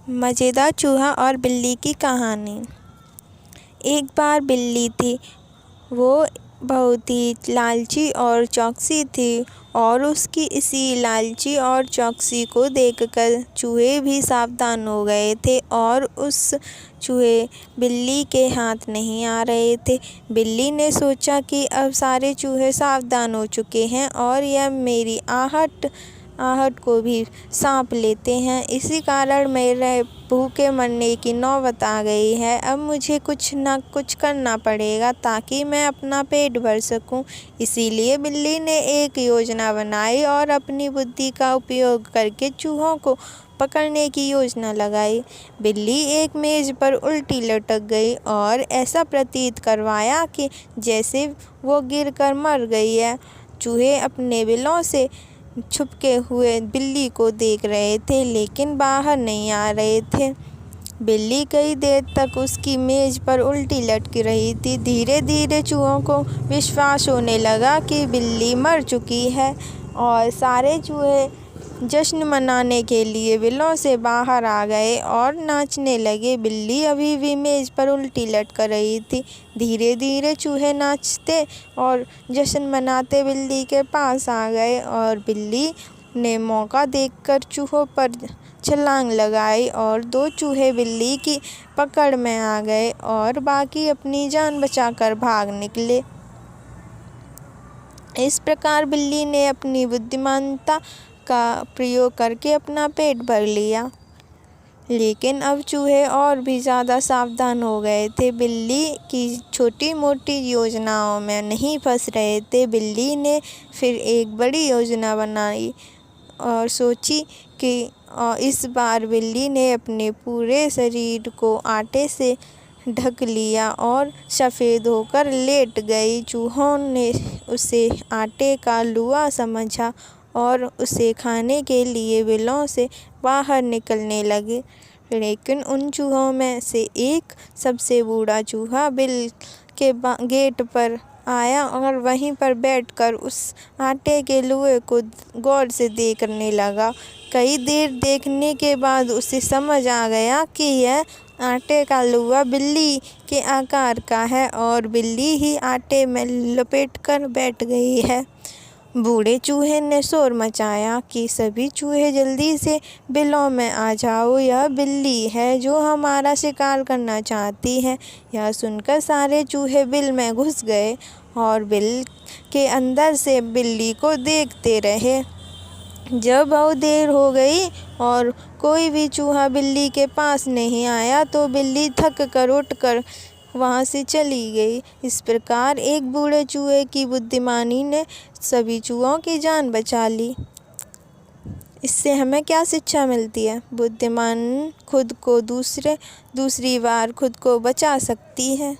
मज़ेदार चूहा और बिल्ली की कहानी। एक बार बिल्ली थी। वो बहुत ही लालची और चौकसी थी और उसकी इसी लालची और चौकसी को देखकर चूहे भी सावधान हो गए थे और उस चूहे बिल्ली के हाथ नहीं आ रहे थे। बिल्ली ने सोचा कि अब सारे चूहे सावधान हो चुके हैं और यह मेरी आहट को भी सांप लेते हैं। इसी कारण मेरे भूखे मरने की नौबत आ गई है। अब मुझे कुछ ना कुछ करना पड़ेगा ताकि मैं अपना पेट भर सकूं। इसीलिए बिल्ली ने एक योजना बनाई और अपनी बुद्धि का उपयोग करके चूहों को पकड़ने की योजना लगाई। बिल्ली एक मेज पर उल्टी लटक गई और ऐसा प्रतीत करवाया कि जैसे वो गिरकर मर गई है। चूहे अपने बिलों से छुपके हुए बिल्ली को देख रहे थे लेकिन बाहर नहीं आ रहे थे। बिल्ली कई देर तक उसकी मेज पर उल्टी लटकी रही थी। धीरे धीरे चूहों को विश्वास होने लगा कि बिल्ली मर चुकी है और सारे चूहे जश्न मनाने के लिए बिलों से बाहर आ गए और नाचने लगे। बिल्ली अभी भी मेज पर उल्टी लटक रही थी। धीरे धीरे चूहे नाचते और जश्न मनाते बिल्ली के पास आ गए और बिल्ली ने मौका देखकर चूहों पर छलांग लगाई और 2 चूहे बिल्ली की पकड़ में आ गए और बाकी अपनी जान बचाकर भाग निकले। इस प्रकार बिल्ली ने अपनी बुद्धिमानता का प्रयोग करके अपना पेट भर लिया। लेकिन अब चूहे और भी ज़्यादा सावधान हो गए थे। बिल्ली की छोटी मोटी योजनाओं में नहीं फंस रहे थे। बिल्ली ने फिर एक बड़ी योजना बनाई और सोची कि इस बार बिल्ली ने अपने पूरे शरीर को आटे से ढक लिया और सफ़ेद होकर लेट गई। चूहों ने उसे आटे का लुआ समझा और उसे खाने के लिए बिलों से बाहर निकलने लगे। लेकिन उन चूहों में से एक सबसे बूढ़ा चूहा बिल के गेट पर आया और वहीं पर बैठकर उस आटे के लुए को गौर से देखने लगा। कई देर देखने के बाद उसे समझ आ गया कि यह आटे का लुआ बिल्ली के आकार का है और बिल्ली ही आटे में लपेटकर बैठ गई है। बूढ़े चूहे ने शोर मचाया कि सभी चूहे जल्दी से बिलों में आ जाओ, यह बिल्ली है जो हमारा शिकार करना चाहती है। यह सुनकर सारे चूहे बिल में घुस गए और बिल के अंदर से बिल्ली को देखते रहे। जब बहुत देर हो गई और कोई भी चूहा बिल्ली के पास नहीं आया तो बिल्ली थक कर उठकर वहाँ से चली गई। इस प्रकार एक बूढ़े चूहे की बुद्धिमानी ने सभी चूहों की जान बचा ली। इससे हमें क्या शिक्षा मिलती है? बुद्धिमान खुद को दूसरी बार खुद को बचा सकती है।